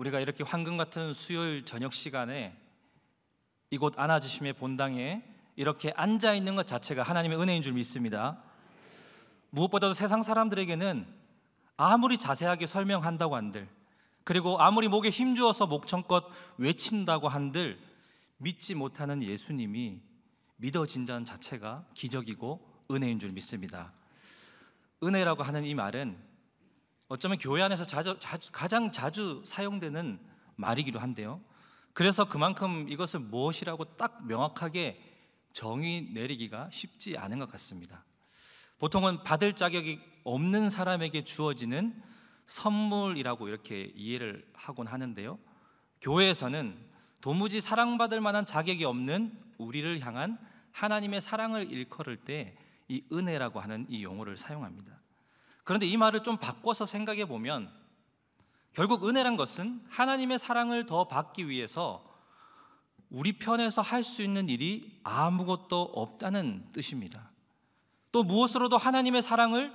우리가 이렇게 황금 같은 수요일 저녁 시간에 이곳 안아주심의 본당에 이렇게 앉아 있는 것 자체가 하나님의 은혜인 줄 믿습니다. 무엇보다도 세상 사람들에게는 아무리 자세하게 설명한다고 한들, 그리고 아무리 목에 힘주어서 목청껏 외친다고 한들 믿지 못하는 예수님이 믿어진다는 자체가 기적이고 은혜인 줄 믿습니다. 은혜라고 하는 이 말은 어쩌면 교회 안에서 가장 자주 사용되는 말이기도 한데요, 그래서 그만큼 이것을 무엇이라고 딱 명확하게 정의 내리기가 쉽지 않은 것 같습니다. 보통은 받을 자격이 없는 사람에게 주어지는 선물이라고 이렇게 이해를 하곤 하는데요, 교회에서는 도무지 사랑받을 만한 자격이 없는 우리를 향한 하나님의 사랑을 일컬을 때 이 은혜라고 하는 이 용어를 사용합니다. 그런데 이 말을 좀 바꿔서 생각해 보면 결국 은혜란 것은 하나님의 사랑을 더 받기 위해서 우리 편에서 할 수 있는 일이 아무것도 없다는 뜻입니다. 또 무엇으로도 하나님의 사랑을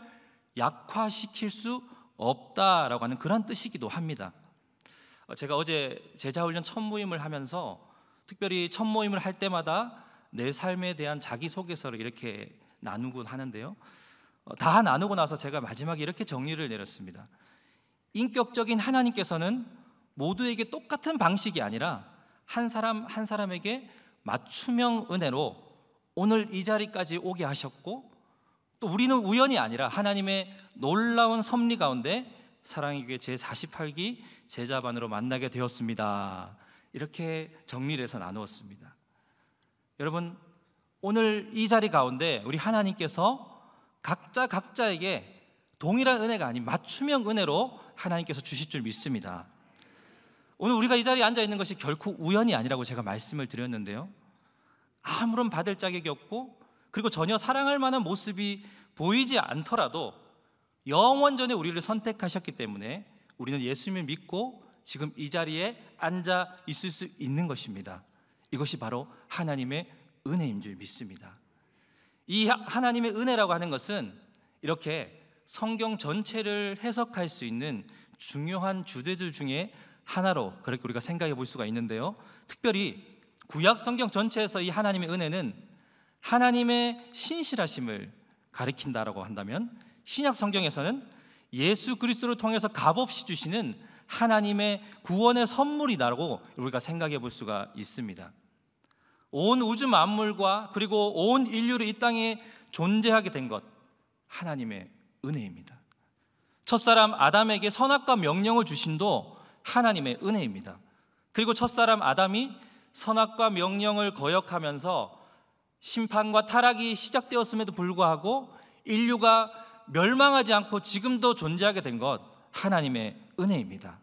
약화시킬 수 없다라고 하는 그런 뜻이기도 합니다. 제가 어제 제자훈련 첫 모임을 하면서 특별히 첫 모임을 할 때마다 내 삶에 대한 자기소개서를 이렇게 나누곤 하는데요, 다 나누고 나서 제가 마지막에 이렇게 정리를 내렸습니다. 인격적인 하나님께서는 모두에게 똑같은 방식이 아니라 한 사람 한 사람에게 맞춤형 은혜로 오늘 이 자리까지 오게 하셨고, 또 우리는 우연이 아니라 하나님의 놀라운 섭리 가운데 사랑의 교회 제48기 제자반으로 만나게 되었습니다. 이렇게 정리를 해서 나누었습니다. 여러분, 오늘 이 자리 가운데 우리 하나님께서 각자에게 동일한 은혜가 아닌 맞춤형 은혜로 하나님께서 주실 줄 믿습니다. 오늘 우리가 이 자리에 앉아 있는 것이 결코 우연이 아니라고 제가 말씀을 드렸는데요, 아무런 받을 자격이 없고 그리고 전혀 사랑할 만한 모습이 보이지 않더라도 영원전에 우리를 선택하셨기 때문에 우리는 예수님을 믿고 지금 이 자리에 앉아 있을 수 있는 것입니다. 이것이 바로 하나님의 은혜인 줄 믿습니다. 이 하나님의 은혜라고 하는 것은 이렇게 성경 전체를 해석할 수 있는 중요한 주제들 중에 하나로 그렇게 우리가 생각해 볼 수가 있는데요, 특별히 구약 성경 전체에서 이 하나님의 은혜는 하나님의 신실하심을 가리킨다라고 한다면, 신약 성경에서는 예수 그리스도를 통해서 값없이 주시는 하나님의 구원의 선물이다라고 우리가 생각해 볼 수가 있습니다. 온 우주 만물과 그리고 온 인류를 이 땅에 존재하게 된 것, 하나님의 은혜입니다. 첫사람 아담에게 선악과 명령을 주심도 하나님의 은혜입니다. 그리고 첫사람 아담이 선악과 명령을 거역하면서 심판과 타락이 시작되었음에도 불구하고 인류가 멸망하지 않고 지금도 존재하게 된 것, 하나님의 은혜입니다.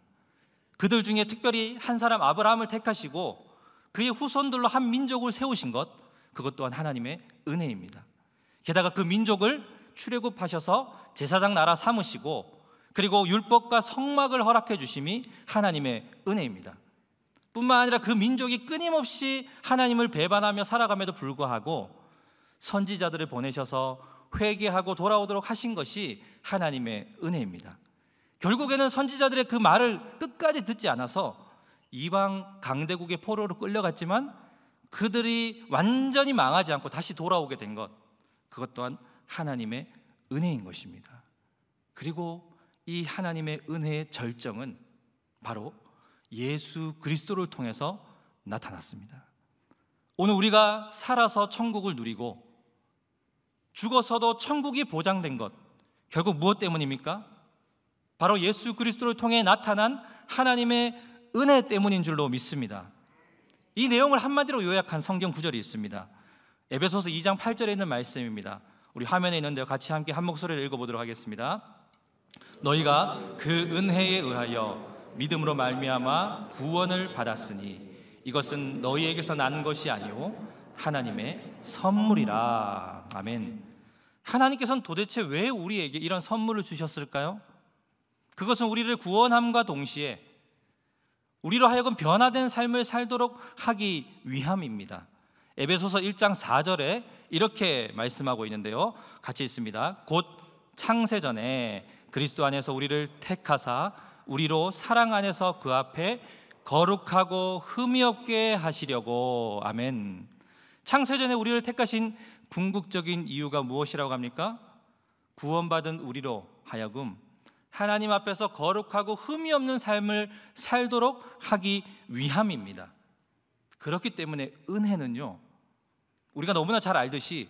그들 중에 특별히 한 사람 아브라함을 택하시고 그의 후손들로 한 민족을 세우신 것, 그것 또한 하나님의 은혜입니다. 게다가 그 민족을 출애굽하셔서 제사장 나라 삼으시고 그리고 율법과 성막을 허락해 주심이 하나님의 은혜입니다. 뿐만 아니라 그 민족이 끊임없이 하나님을 배반하며 살아감에도 불구하고 선지자들을 보내셔서 회개하고 돌아오도록 하신 것이 하나님의 은혜입니다. 결국에는 선지자들의 그 말을 끝까지 듣지 않아서 이방 강대국의 포로로 끌려갔지만 그들이 완전히 망하지 않고 다시 돌아오게 된 것, 그것 또한 하나님의 은혜인 것입니다. 그리고 이 하나님의 은혜의 절정은 바로 예수 그리스도를 통해서 나타났습니다. 오늘 우리가 살아서 천국을 누리고 죽어서도 천국이 보장된 것, 결국 무엇 때문입니까? 바로 예수 그리스도를 통해 나타난 하나님의 은혜 때문인 줄로 믿습니다. 이 내용을 한마디로 요약한 성경 구절이 있습니다. 에베소서 2장 8절에 있는 말씀입니다. 우리 화면에 있는데요, 같이 함께 한 목소리를 읽어보도록 하겠습니다. 너희가 그 은혜에 의하여 믿음으로 말미암아 구원을 받았으니 이것은 너희에게서 난 것이 아니오 하나님의 선물이라. 아멘. 하나님께서는 도대체 왜 우리에게 이런 선물을 주셨을까요? 그것은 우리를 구원함과 동시에 우리로 하여금 변화된 삶을 살도록 하기 위함입니다. 에베소서 1장 4절에 이렇게 말씀하고 있는데요, 같이 있습니다. 곧 창세전에 그리스도 안에서 우리를 택하사 우리로 사랑 안에서 그 앞에 거룩하고 흠이 없게 하시려고. 아멘. 창세전에 우리를 택하신 궁극적인 이유가 무엇이라고 합니까? 구원받은 우리로 하여금 하나님 앞에서 거룩하고 흠이 없는 삶을 살도록 하기 위함입니다. 그렇기 때문에 은혜는요, 우리가 너무나 잘 알듯이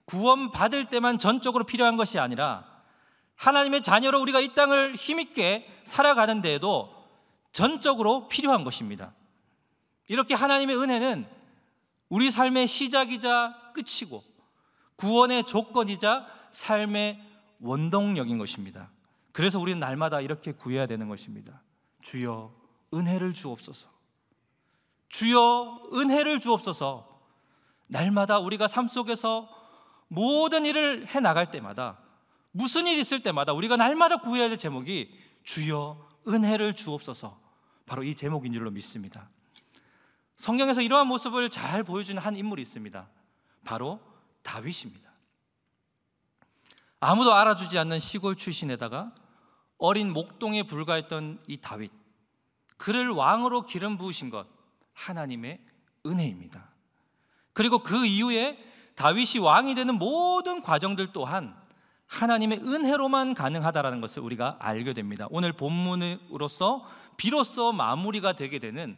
구원받을 때만 전적으로 필요한 것이 아니라 하나님의 자녀로 우리가 이 땅을 힘있게 살아가는 데에도 전적으로 필요한 것입니다. 이렇게 하나님의 은혜는 우리 삶의 시작이자 끝이고 구원의 조건이자 삶의 원동력인 것입니다. 그래서 우리는 날마다 이렇게 구해야 되는 것입니다. 주여 은혜를 주옵소서. 주여 은혜를 주옵소서. 날마다 우리가 삶 속에서 모든 일을 해나갈 때마다, 무슨 일 있을 때마다 우리가 날마다 구해야 될 제목이 주여 은혜를 주옵소서, 바로 이 제목인 줄로 믿습니다. 성경에서 이러한 모습을 잘 보여주는 한 인물이 있습니다. 바로 다윗입니다. 아무도 알아주지 않는 시골 출신에다가 어린 목동에 불과했던 이 다윗, 그를 왕으로 기름 부으신 것 하나님의 은혜입니다. 그리고 그 이후에 다윗이 왕이 되는 모든 과정들 또한 하나님의 은혜로만 가능하다라는 것을 우리가 알게 됩니다. 오늘 본문으로서 비로소 마무리가 되게 되는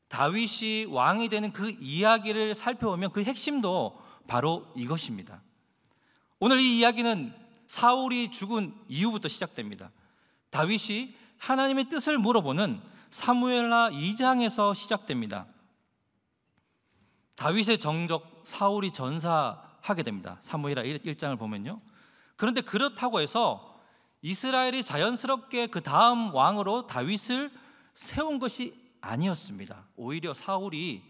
다윗이 왕이 되는 그 이야기를 살펴보면 그 핵심도 바로 이것입니다. 오늘 이 이야기는 사울이 죽은 이후부터 시작됩니다. 다윗이 하나님의 뜻을 물어보는 사무엘하 2장에서 시작됩니다. 다윗의 정적 사울이 전사하게 됩니다. 사무엘하 1장을 보면요. 그런데 그렇다고 해서 이스라엘이 자연스럽게 그 다음 왕으로 다윗을 세운 것이 아니었습니다. 오히려 사울이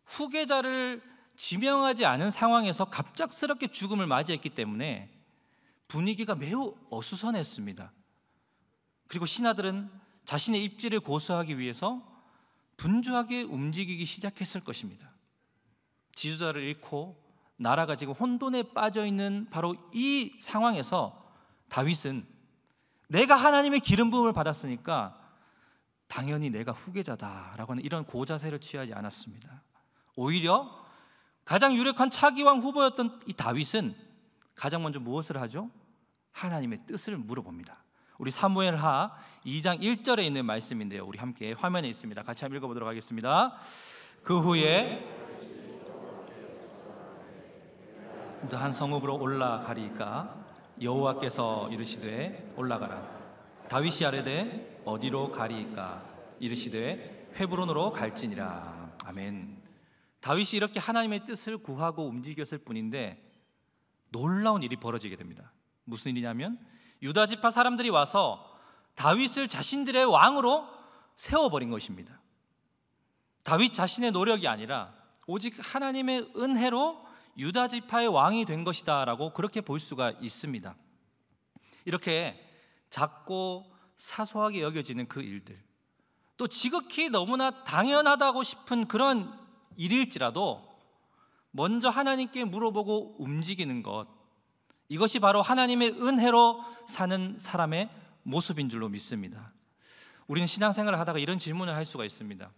후계자를 지명하지 않은 상황에서 갑작스럽게 죽음을 맞이했기 때문에 분위기가 매우 어수선했습니다. 그리고 신하들은 자신의 입지를 고수하기 위해서 분주하게 움직이기 시작했을 것입니다. 지도자를 잃고 나라가 지금 혼돈에 빠져 있는 바로 이 상황에서 다윗은 내가 하나님의 기름 부음을 받았으니까 당연히 내가 후계자다라고 하는 이런 고자세를 취하지 않았습니다. 오히려 가장 유력한 차기왕 후보였던 이 다윗은 가장 먼저 무엇을 하죠? 하나님의 뜻을 물어봅니다. 우리 사무엘하 2장 1절에 있는 말씀인데요, 우리 함께 화면에 있습니다. 같이 한번 읽어보도록 하겠습니다. 그 후에 한 성읍으로 올라가리까 여호와께서 이르시되 올라가라. 다윗이 아뢰되 어디로 가리이까? 이르시되 헤브론으로 갈지니라. 아멘. 다윗이 이렇게 하나님의 뜻을 구하고 움직였을 뿐인데 놀라운 일이 벌어지게 됩니다. 무슨 일이냐면 유다 지파 사람들이 와서 다윗을 자신들의 왕으로 세워버린 것입니다. 다윗 자신의 노력이 아니라 오직 하나님의 은혜로 유다 지파의 왕이 된 것이다 라고 그렇게 볼 수가 있습니다. 이렇게 작고 사소하게 여겨지는 그 일들, 또 지극히 너무나 당연하다고 싶은 그런 일일지라도 먼저 하나님께 물어보고 움직이는 것, 이것이 바로 하나님의 은혜로 사는 사람의 모습인 줄로 믿습니다. 우리는 신앙생활을 하다가 이런 질문을 할 수가 있습니다.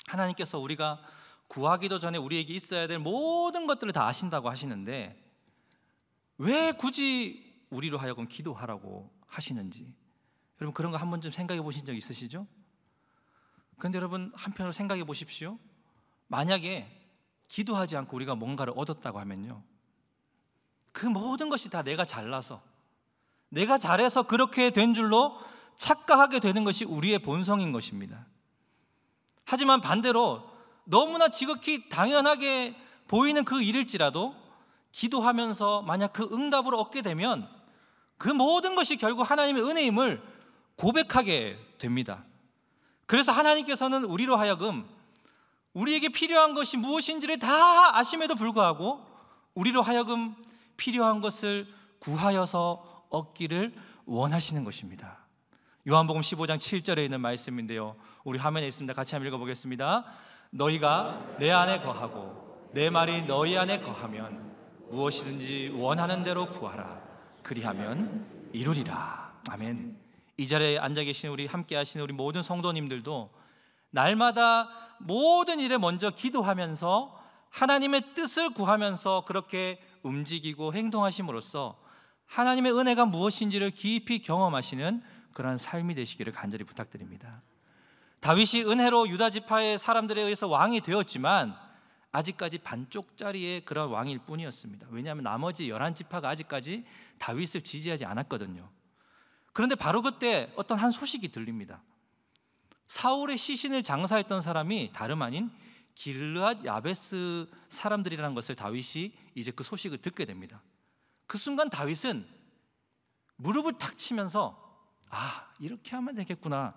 하나님께서 우리가 구하기도 전에 우리에게 있어야 될 모든 것들을 다 아신다고 하시는데 왜 굳이 우리로 하여금 기도하라고 하시는지, 여러분 그런 거 한 번쯤 생각해 보신 적 있으시죠? 그런데 여러분 한편으로 생각해 보십시오. 만약에 기도하지 않고 우리가 뭔가를 얻었다고 하면요, 그 모든 것이 다 내가 잘나서 내가 잘해서 그렇게 된 줄로 착각하게 되는 것이 우리의 본성인 것입니다. 하지만 반대로 너무나 지극히 당연하게 보이는 그 일일지라도 기도하면서 만약 그 응답을 얻게 되면 그 모든 것이 결국 하나님의 은혜임을 고백하게 됩니다. 그래서 하나님께서는 우리로 하여금 우리에게 필요한 것이 무엇인지를 다 아심에도 불구하고 우리로 하여금 필요한 것을 구하여서 얻기를 원하시는 것입니다. 요한복음 15장 7절에 있는 말씀인데요, 우리 화면에 있습니다. 같이 한번 읽어보겠습니다. 너희가 내 안에 거하고 내 말이 너희 안에 거하면 무엇이든지 원하는 대로 구하라. 그리하면 이루리라. 아멘. 이 자리에 앉아 계신 우리 함께 하시는 우리 모든 성도님들도 날마다 모든 일에 먼저 기도하면서 하나님의 뜻을 구하면서 그렇게 움직이고 행동하심으로써 하나님의 은혜가 무엇인지를 깊이 경험하시는 그러한 삶이 되시기를 간절히 부탁드립니다. 다윗이 은혜로 유다 지파의 사람들에 의해서 왕이 되었지만 아직까지 반쪽짜리의 그런 왕일 뿐이었습니다. 왜냐하면 나머지 11지파가 아직까지 다윗을 지지하지 않았거든요. 그런데 바로 그때 어떤 한 소식이 들립니다. 사울의 시신을 장사했던 사람이 다름 아닌 길르앗 야베스 사람들이라는 것을 다윗이 이제 그 소식을 듣게 됩니다. 그 순간 다윗은 무릎을 탁 치면서 이렇게 하면 되겠구나,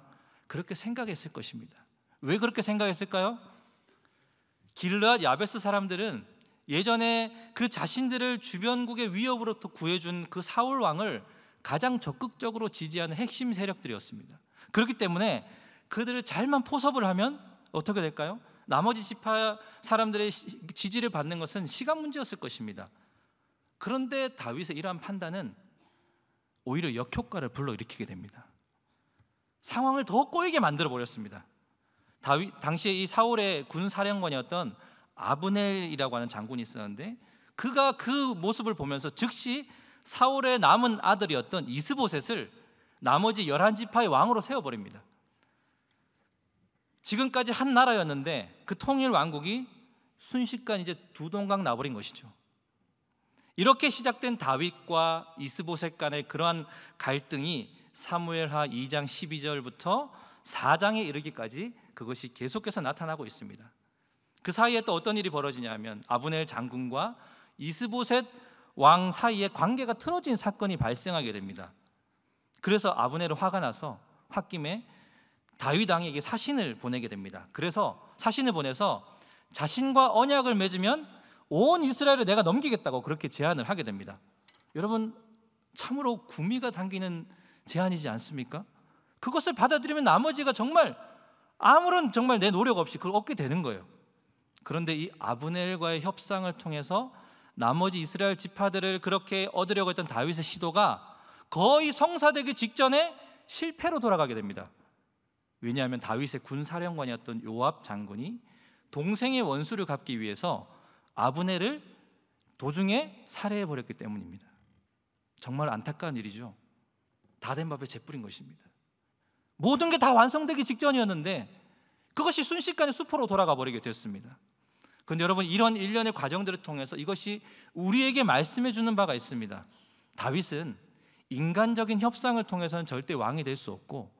그렇게 생각했을 것입니다. 왜 그렇게 생각했을까요? 길르앗 야베스 사람들은 예전에 그 자신들을 주변국의 위협으로부터 구해준 그 사울 왕을 가장 적극적으로 지지하는 핵심 세력들이었습니다. 그렇기 때문에 그들을 잘만 포섭을 하면 어떻게 될까요? 나머지 지파 사람들의 지지를 받는 것은 시간 문제였을 것입니다. 그런데 다윗의 이러한 판단은 오히려 역효과를 불러일으키게 됩니다. 상황을 더 꼬이게 만들어 버렸습니다. 당시에 이 사울의 군사령관이었던 아브넬이라고 하는 장군이 있었는데 그가 그 모습을 보면서 즉시 사울의 남은 아들이었던 이스보셋을 나머지 11지파의 왕으로 세워버립니다. 지금까지 한 나라였는데 그 통일 왕국이 순식간 이제 두 동강 나버린 것이죠. 이렇게 시작된 다윗과 이스보셋 간의 그러한 갈등이 사무엘하 2장 12절부터 4장에 이르기까지 그것이 계속해서 나타나고 있습니다. 그 사이에 또 어떤 일이 벌어지냐면 아브넬 장군과 이스보셋 왕 사이에 관계가 틀어진 사건이 발생하게 됩니다. 그래서 아브넬은 화가 나서 홧김에 다윗 왕에게 사신을 보내게 됩니다. 그래서 사신을 보내서 자신과 언약을 맺으면 온 이스라엘을 내가 넘기겠다고 그렇게 제안을 하게 됩니다. 여러분, 참으로 구미가 당기는 제안이지 않습니까? 그것을 받아들이면 나머지가 정말 아무런 정말 내 노력 없이 그걸 얻게 되는 거예요. 그런데 이 아브넬과의 협상을 통해서 나머지 이스라엘 지파들을 그렇게 얻으려고 했던 다윗의 시도가 거의 성사되기 직전에 실패로 돌아가게 됩니다. 왜냐하면 다윗의 군사령관이었던 요압 장군이 동생의 원수를 갚기 위해서 아브넬을 도중에 살해해버렸기 때문입니다. 정말 안타까운 일이죠. 다 된 밥에 재 뿌린 것입니다. 모든 게 다 완성되기 직전이었는데 그것이 순식간에 수포로 돌아가 버리게 됐습니다. 그런데 여러분, 이런 일련의 과정들을 통해서 이것이 우리에게 말씀해 주는 바가 있습니다. 다윗은 인간적인 협상을 통해서는 절대 왕이 될 수 없고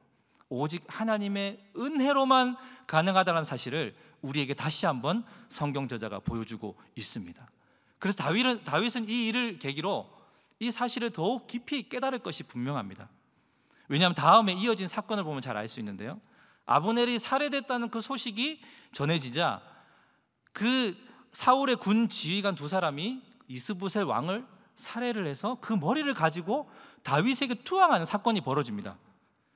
오직 하나님의 은혜로만 가능하다는 사실을 우리에게 다시 한번 성경 저자가 보여주고 있습니다. 그래서 다윗은 이 일을 계기로 이 사실을 더욱 깊이 깨달을 것이 분명합니다. 왜냐하면 다음에 이어진 사건을 보면 잘 알 수 있는데요, 아브넬이 살해됐다는 그 소식이 전해지자 그 사울의 군 지휘관 두 사람이 이스보셋 왕을 살해를 해서 그 머리를 가지고 다윗에게 투항하는 사건이 벌어집니다.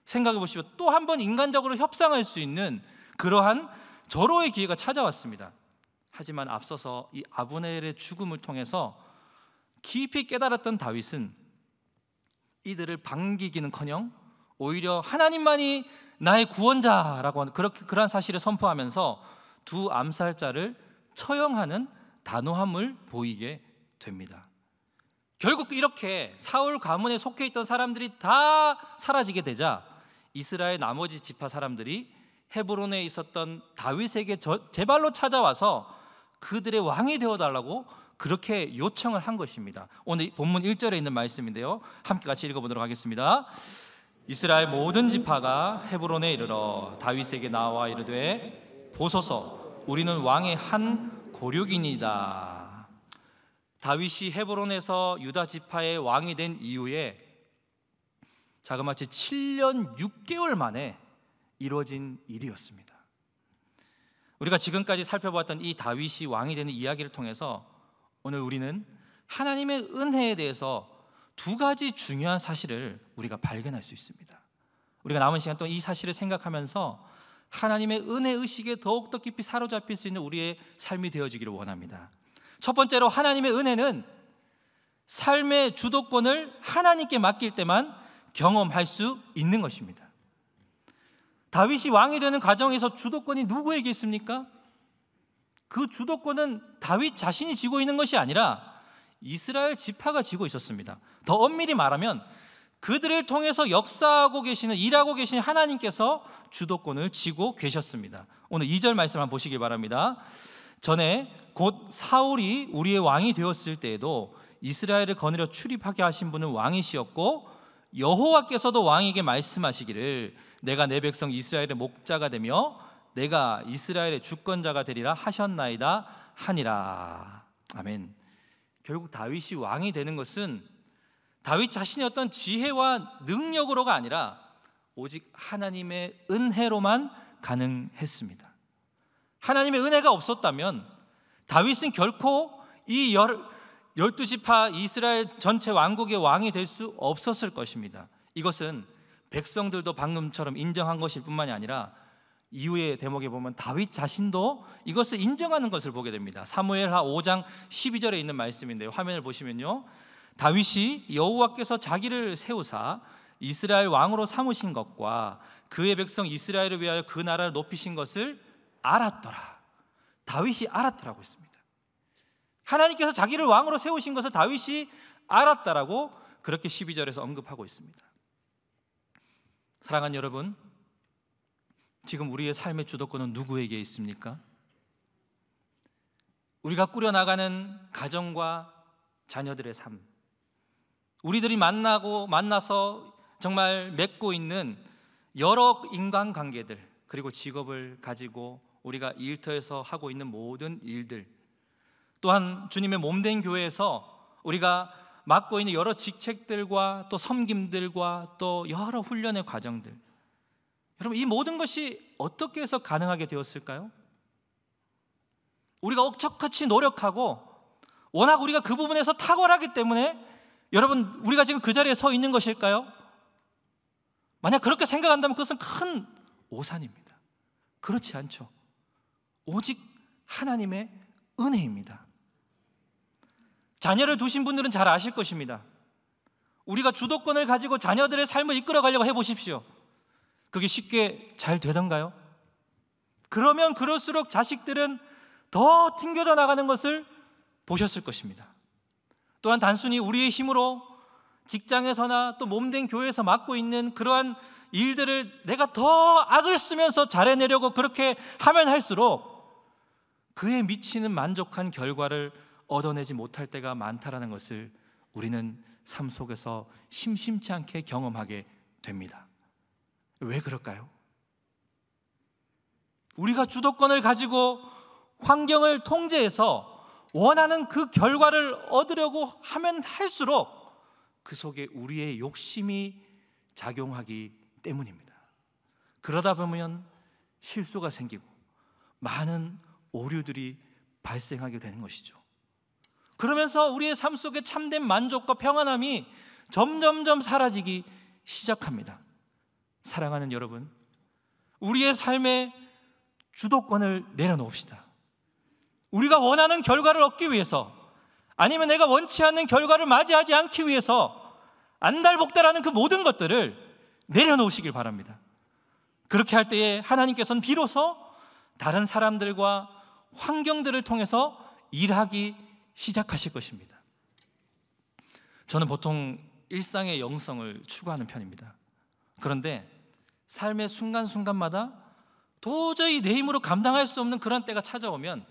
생각해 보시면 또 한 번 인간적으로 협상할 수 있는 그러한 절호의 기회가 찾아왔습니다. 하지만 앞서서 이 아브넬의 죽음을 통해서 깊이 깨달았던 다윗은 이들을 반기기는커녕 오히려 하나님만이 나의 구원자라고 하는 그러한 사실을 선포하면서 두 암살자를 처형하는 단호함을 보이게 됩니다. 결국 이렇게 사울 가문에 속해 있던 사람들이 다 사라지게 되자 이스라엘 나머지 지파 사람들이 헤브론에 있었던 다윗에게 제발로 찾아와서 그들의 왕이 되어달라고 그렇게 요청을 한 것입니다. 오늘 본문 1절에 있는 말씀인데요, 함께 같이 읽어보도록 하겠습니다. 이스라엘 모든 지파가 헤브론에 이르러 다윗에게 나와 이르되 보소서, 우리는 왕의 한 고륙이니이다. 다윗이 헤브론에서 유다 지파의 왕이 된 이후에 자그마치 7년 6개월 만에 이루어진 일이었습니다. 우리가 지금까지 살펴보았던 이 다윗이 왕이 되는 이야기를 통해서 오늘 우리는 하나님의 은혜에 대해서 두 가지 중요한 사실을 우리가 발견할 수 있습니다. 우리가 남은 시간 동안 이 사실을 생각하면서 하나님의 은혜 의식에 더욱더 깊이 사로잡힐 수 있는 우리의 삶이 되어지기를 원합니다. 첫 번째로, 하나님의 은혜는 삶의 주도권을 하나님께 맡길 때만 경험할 수 있는 것입니다. 다윗이 왕이 되는 과정에서 주도권이 누구에게 있습니까? 그 주도권은 다윗 자신이 쥐고 있는 것이 아니라 이스라엘 지파가 쥐고 있었습니다. 더 엄밀히 말하면 그들을 통해서 역사하고 계시는, 일하고 계신 하나님께서 주도권을 쥐고 계셨습니다. 오늘 2절 말씀 한번 보시기 바랍니다. 전에 곧 사울이 우리의 왕이 되었을 때에도 이스라엘을 거느려 출입하게 하신 분은 왕이시었고 여호와께서도 왕에게 말씀하시기를 내가 내 백성 이스라엘의 목자가 되며 내가 이스라엘의 주권자가 되리라 하셨나이다 하니라. 아멘. 결국 다윗이 왕이 되는 것은 다윗 자신의 어떤 지혜와 능력으로가 아니라 오직 하나님의 은혜로만 가능했습니다. 하나님의 은혜가 없었다면 다윗은 결코 이 12지파 이스라엘 전체 왕국의 왕이 될 수 없었을 것입니다. 이것은 백성들도 방금처럼 인정한 것일 뿐만이 아니라 이후의 대목에 보면 다윗 자신도 이것을 인정하는 것을 보게 됩니다. 사무엘하 5장 12절에 있는 말씀인데요, 화면을 보시면요, 다윗이 여호와께서 자기를 세우사 이스라엘 왕으로 삼으신 것과 그의 백성 이스라엘을 위하여 그 나라를 높이신 것을 알았더라. 다윗이 알았더라고 했습니다. 하나님께서 자기를 왕으로 세우신 것을 다윗이 알았다라고 그렇게 12절에서 언급하고 있습니다. 사랑하는 여러분, 지금 우리의 삶의 주도권은 누구에게 있습니까? 우리가 꾸려나가는 가정과 자녀들의 삶, 우리들이 만나서 정말 맺고 있는 여러 인간관계들, 그리고 직업을 가지고 우리가 일터에서 하고 있는 모든 일들, 또한 주님의 몸된 교회에서 우리가 맡고 있는 여러 직책들과 또 섬김들과 또 여러 훈련의 과정들, 여러분, 이 모든 것이 어떻게 해서 가능하게 되었을까요? 우리가 억척같이 노력하고 워낙 우리가 그 부분에서 탁월하기 때문에 여러분, 우리가 지금 그 자리에 서 있는 것일까요? 만약 그렇게 생각한다면 그것은 큰 오산입니다. 그렇지 않죠. 오직 하나님의 은혜입니다. 자녀를 두신 분들은 잘 아실 것입니다. 우리가 주도권을 가지고 자녀들의 삶을 이끌어가려고 해보십시오. 그게 쉽게 잘 되던가요? 그러면 그럴수록 자식들은 더 튕겨져 나가는 것을 보셨을 것입니다. 또한 단순히 우리의 힘으로 직장에서나 또 몸된 교회에서 맡고 있는 그러한 일들을 내가 더 악을 쓰면서 잘해내려고 그렇게 하면 할수록 그에 미치는 만족한 결과를 얻어내지 못할 때가 많다라는 것을 우리는 삶 속에서 심심치 않게 경험하게 됩니다. 왜 그럴까요? 우리가 주도권을 가지고 환경을 통제해서 원하는 그 결과를 얻으려고 하면 할수록 그 속에 우리의 욕심이 작용하기 때문입니다. 그러다 보면 실수가 생기고 많은 오류들이 발생하게 되는 것이죠. 그러면서 우리의 삶 속에 참된 만족과 평안함이 점점점 사라지기 시작합니다. 사랑하는 여러분, 우리의 삶의 주도권을 내려놓읍시다. 우리가 원하는 결과를 얻기 위해서, 아니면 내가 원치 않는 결과를 맞이하지 않기 위해서 안달복달하는 그 모든 것들을 내려놓으시길 바랍니다. 그렇게 할 때에 하나님께서는 비로소 다른 사람들과 환경들을 통해서 일하기 시작하실 것입니다. 저는 보통 일상의 영성을 추구하는 편입니다. 그런데 삶의 순간순간마다 도저히 내 힘으로 감당할 수 없는 그런 때가 찾아오면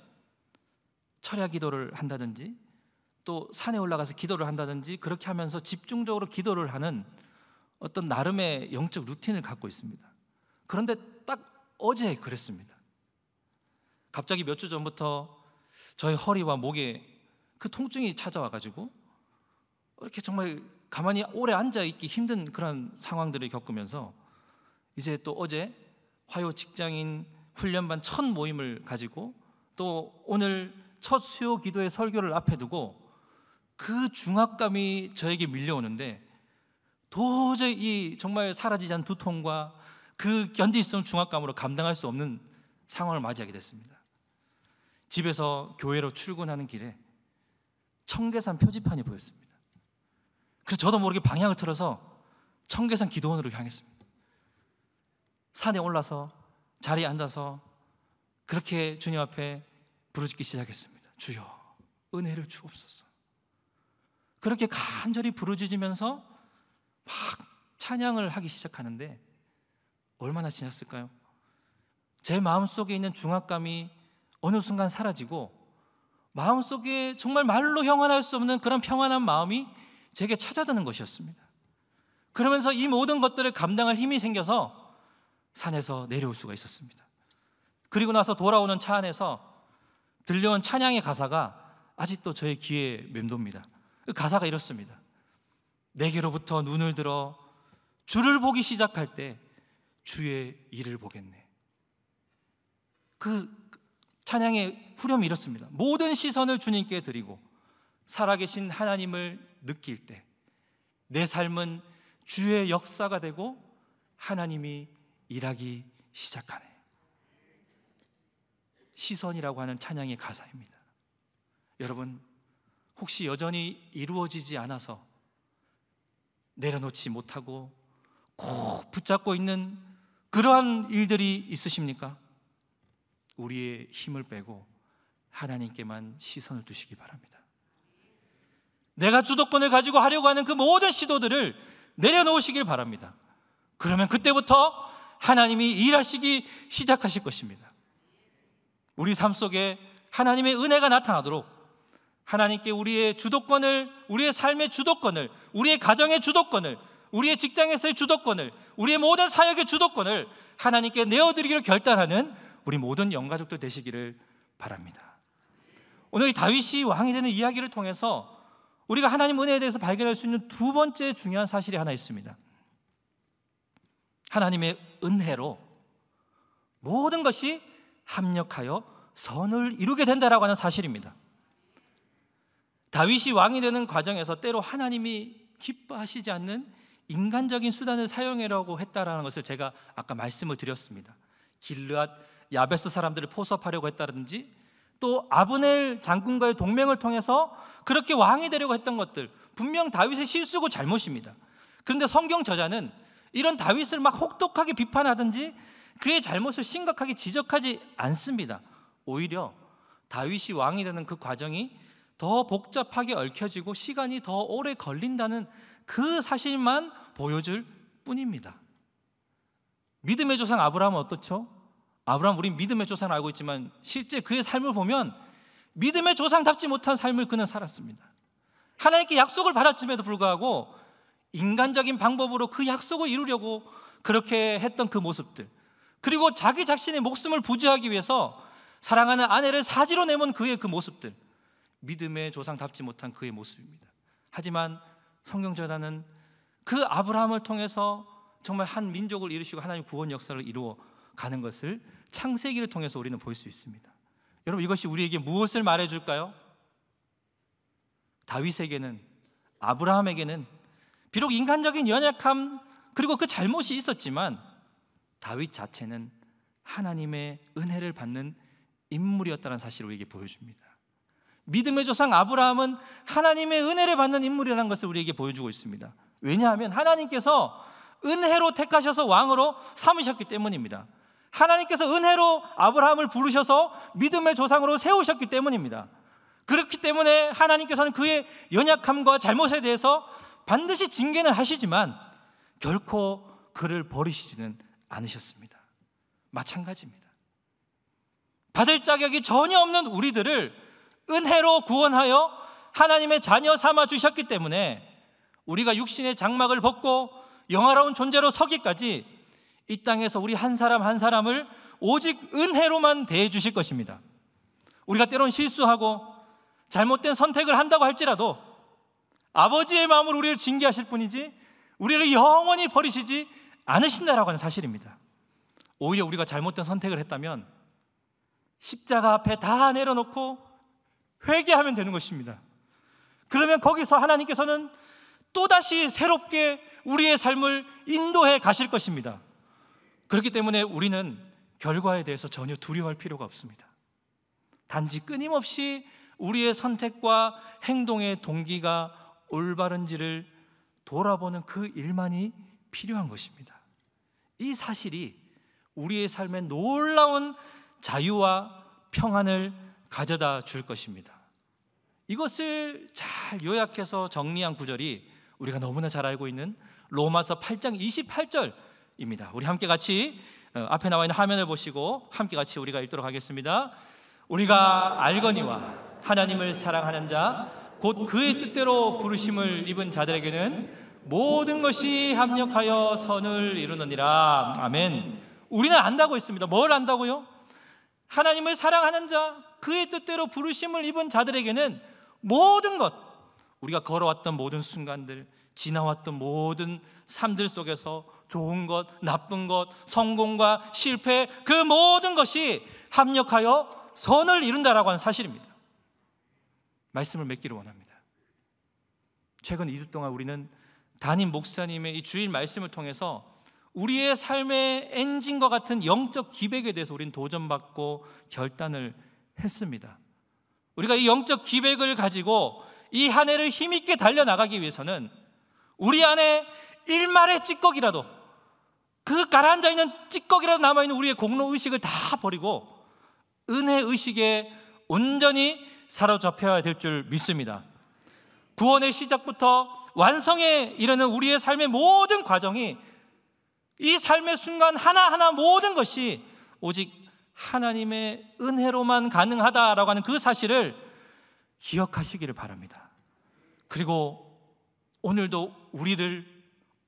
철야 기도를 한다든지 또 산에 올라가서 기도를 한다든지 그렇게 하면서 집중적으로 기도를 하는 어떤 나름의 영적 루틴을 갖고 있습니다. 그런데 딱 어제 그랬습니다. 갑자기 몇 주 전부터 저희 허리와 목에 그 통증이 찾아와가지고 이렇게 정말 가만히 오래 앉아있기 힘든 그런 상황들을 겪으면서 이제 또 어제 화요 직장인 훈련반 첫 모임을 가지고 또 오늘 첫 수요 기도의 설교를 앞에 두고 그 중압감이 저에게 밀려오는데 도저히 이 정말 사라지지 않는 두통과 그 견딜 수 없는 중압감으로 감당할 수 없는 상황을 맞이하게 됐습니다. 집에서 교회로 출근하는 길에 청계산 표지판이 보였습니다. 그래서 저도 모르게 방향을 틀어서 청계산 기도원으로 향했습니다. 산에 올라서 자리에 앉아서 그렇게 주님 앞에 부르짖기 시작했습니다. 주여, 은혜를 주옵소서. 그렇게 간절히 부르짖으면서 막 찬양을 하기 시작하는데 얼마나 지났을까요? 제 마음속에 있는 중압감이 어느 순간 사라지고 마음속에 정말 말로 형언할 수 없는 그런 평안한 마음이 제게 찾아드는 것이었습니다. 그러면서 이 모든 것들을 감당할 힘이 생겨서 산에서 내려올 수가 있었습니다. 그리고 나서 돌아오는 차 안에서 들려온 찬양의 가사가 아직도 저의 귀에 맴돕니다. 그 가사가 이렇습니다. 내게로부터 눈을 들어 주를 보기 시작할 때 주의 일을 보겠네. 그 찬양의 후렴이 이렇습니다. 모든 시선을 주님께 드리고 살아계신 하나님을 느낄 때 내 삶은 주의 역사가 되고 하나님이 일하기 시작하네. 시선이라고 하는 찬양의 가사입니다. 여러분, 혹시 여전히 이루어지지 않아서 내려놓지 못하고 꼭 붙잡고 있는 그러한 일들이 있으십니까? 우리의 힘을 빼고 하나님께만 시선을 두시기 바랍니다. 내가 주도권을 가지고 하려고 하는 그 모든 시도들을 내려놓으시길 바랍니다. 그러면 그때부터 하나님이 일하시기 시작하실 것입니다. 우리 삶 속에 하나님의 은혜가 나타나도록 하나님께 우리의 주도권을, 우리의 삶의 주도권을, 우리의 가정의 주도권을, 우리의 직장에서의 주도권을, 우리의 모든 사역의 주도권을 하나님께 내어드리기로 결단하는 우리 모든 영가족들 되시기를 바랍니다. 오늘 다윗이 왕이 되는 이야기를 통해서 우리가 하나님 은혜에 대해서 발견할 수 있는 두 번째 중요한 사실이 하나 있습니다. 하나님의 은혜로 모든 것이 합력하여 선을 이루게 된다라고 하는 사실입니다. 다윗이 왕이 되는 과정에서 때로 하나님이 기뻐하시지 않는 인간적인 수단을 사용하려고 했다라는 것을 제가 아까 말씀을 드렸습니다. 길르앗 야베스 사람들을 포섭하려고 했다든지 또 아브넬 장군과의 동맹을 통해서 그렇게 왕이 되려고 했던 것들, 분명 다윗의 실수고 잘못입니다. 그런데 성경 저자는 이런 다윗을 막 혹독하게 비판하든지 그의 잘못을 심각하게 지적하지 않습니다. 오히려 다윗이 왕이 되는 그 과정이 더 복잡하게 얽혀지고 시간이 더 오래 걸린다는 그 사실만 보여줄 뿐입니다. 믿음의 조상 아브라함은 어떻죠? 아브라함, 우린 믿음의 조상을 알고 있지만 실제 그의 삶을 보면 믿음의 조상답지 못한 삶을 그는 살았습니다. 하나님께 약속을 받았음에도 불구하고 인간적인 방법으로 그 약속을 이루려고 그렇게 했던 그 모습들, 그리고 자기 자신의 목숨을 부지하기 위해서 사랑하는 아내를 사지로 내몬 그의 그 모습들, 믿음의 조상답지 못한 그의 모습입니다. 하지만 성경저자는 그 아브라함을 통해서 정말 한 민족을 이루시고 하나님 구원 역사를 이루어 가는 것을 창세기를 통해서 우리는 볼 수 있습니다. 여러분, 이것이 우리에게 무엇을 말해줄까요? 다윗에게는, 아브라함에게는 비록 인간적인 연약함 그리고 그 잘못이 있었지만 다윗 자체는 하나님의 은혜를 받는 인물이었다는 사실을 우리에게 보여줍니다. 믿음의 조상 아브라함은 하나님의 은혜를 받는 인물이라는 것을 우리에게 보여주고 있습니다. 왜냐하면 하나님께서 은혜로 택하셔서 왕으로 삼으셨기 때문입니다. 하나님께서 은혜로 아브라함을 부르셔서 믿음의 조상으로 세우셨기 때문입니다. 그렇기 때문에 하나님께서는 그의 연약함과 잘못에 대해서 반드시 징계는 하시지만 결코 그를 버리시지는 않으셨습니다. 마찬가지입니다. 받을 자격이 전혀 없는 우리들을 은혜로 구원하여 하나님의 자녀 삼아 주셨기 때문에 우리가 육신의 장막을 벗고 영화로운 존재로 서기까지 이 땅에서 우리 한 사람 한 사람을 오직 은혜로만 대해 주실 것입니다. 우리가 때론 실수하고 잘못된 선택을 한다고 할지라도 아버지의 마음으로 우리를 징계하실 뿐이지 우리를 영원히 버리시지 않으신다라고 하는 사실입니다. 오히려 우리가 잘못된 선택을 했다면 십자가 앞에 다 내려놓고 회개하면 되는 것입니다. 그러면 거기서 하나님께서는 또다시 새롭게 우리의 삶을 인도해 가실 것입니다. 그렇기 때문에 우리는 결과에 대해서 전혀 두려워할 필요가 없습니다. 단지 끊임없이 우리의 선택과 행동의 동기가 올바른지를 돌아보는 그 일만이 필요한 것입니다. 이 사실이 우리의 삶에 놀라운 자유와 평안을 가져다 줄 것입니다. 이것을 잘 요약해서 정리한 구절이 우리가 너무나 잘 알고 있는 로마서 8장 28절입니다. 우리 함께 같이 앞에 나와 있는 화면을 보시고 함께 같이 우리가 읽도록 하겠습니다. 우리가 알거니와 하나님을 사랑하는 자 곧 그의 뜻대로 부르심을 입은 자들에게는 모든 것이 합력하여 선을 이루느니라. 아멘. 우리는 안다고 했습니다. 뭘 안다고요? 하나님을 사랑하는 자, 그의 뜻대로 부르심을 입은 자들에게는 모든 것, 우리가 걸어왔던 모든 순간들, 지나왔던 모든 삶들 속에서 좋은 것, 나쁜 것, 성공과 실패, 그 모든 것이 합력하여 선을 이룬다라고 하는 사실입니다. 말씀을 맺기를 원합니다. 최근 2주 동안 우리는 담임 목사님의 이 주일 말씀을 통해서 우리의 삶의 엔진과 같은 영적 기백에 대해서 우리는 도전받고 결단을 했습니다. 우리가 이 영적 기백을 가지고 이 한 해를 힘있게 달려나가기 위해서는 우리 안에 일말의 찌꺼기라도, 그 가라앉아 있는 찌꺼기라도 남아있는 우리의 공로의식을 다 버리고 은혜의식에 온전히 사로잡혀야 될 줄 믿습니다. 구원의 시작부터 완성에 이르는 우리의 삶의 모든 과정이, 이 삶의 순간 하나하나 모든 것이 오직 하나님의 은혜로만 가능하다라고 하는 그 사실을 기억하시기를 바랍니다. 그리고 오늘도 우리를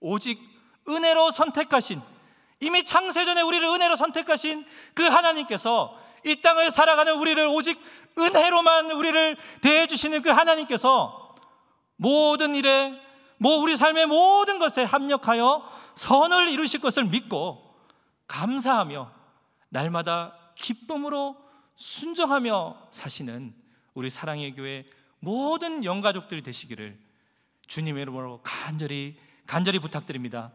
오직 은혜로 선택하신, 이미 창세전에 우리를 은혜로 선택하신 그 하나님께서 이 땅을 살아가는 우리를 오직 은혜로만 우리를 대해주시는 그 하나님께서 모든 일에, 우리 삶의 모든 것에 합력하여 선을 이루실 것을 믿고 감사하며 날마다 기쁨으로 순종하며 사시는 우리 사랑의 교회 모든 영가족들이 되시기를 주님의 이름으로 간절히 부탁드립니다.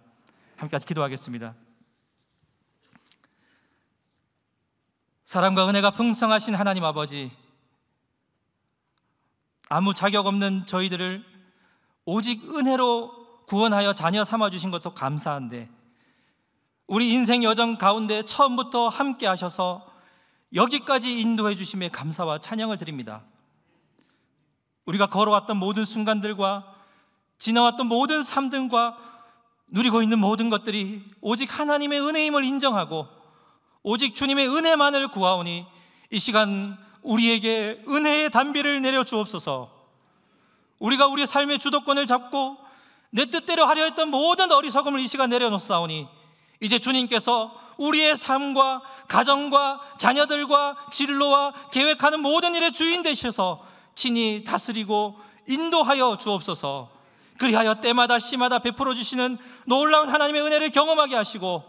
함께 같이 기도하겠습니다. 사랑과 은혜가 풍성하신 하나님 아버지, 아무 자격 없는 저희들을 오직 은혜로 구원하여 자녀 삼아주신 것도 감사한데, 우리 인생 여정 가운데 처음부터 함께 하셔서 여기까지 인도해 주심에 감사와 찬양을 드립니다. 우리가 걸어왔던 모든 순간들과 지나왔던 모든 삶들과 누리고 있는 모든 것들이 오직 하나님의 은혜임을 인정하고 오직 주님의 은혜만을 구하오니 이 시간 우리에게 은혜의 단비를 내려 주옵소서. 우리가 우리의 삶의 주도권을 잡고 내 뜻대로 하려 했던 모든 어리석음을 이 시간 내려놓사오니 이제 주님께서 우리의 삶과 가정과 자녀들과 진로와 계획하는 모든 일의 주인 되셔서 친히 다스리고 인도하여 주옵소서. 그리하여 때마다 시마다 베풀어 주시는 놀라운 하나님의 은혜를 경험하게 하시고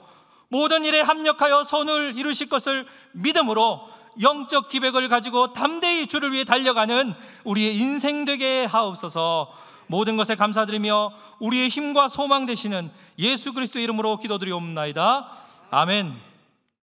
모든 일에 합력하여 선을 이루실 것을 믿음으로 영적 기백을 가지고 담대히 주를 위해 달려가는 우리의 인생 되게 하옵소서. 모든 것에 감사드리며 우리의 힘과 소망 되시는 예수 그리스도의 이름으로 기도드리옵나이다. 아멘.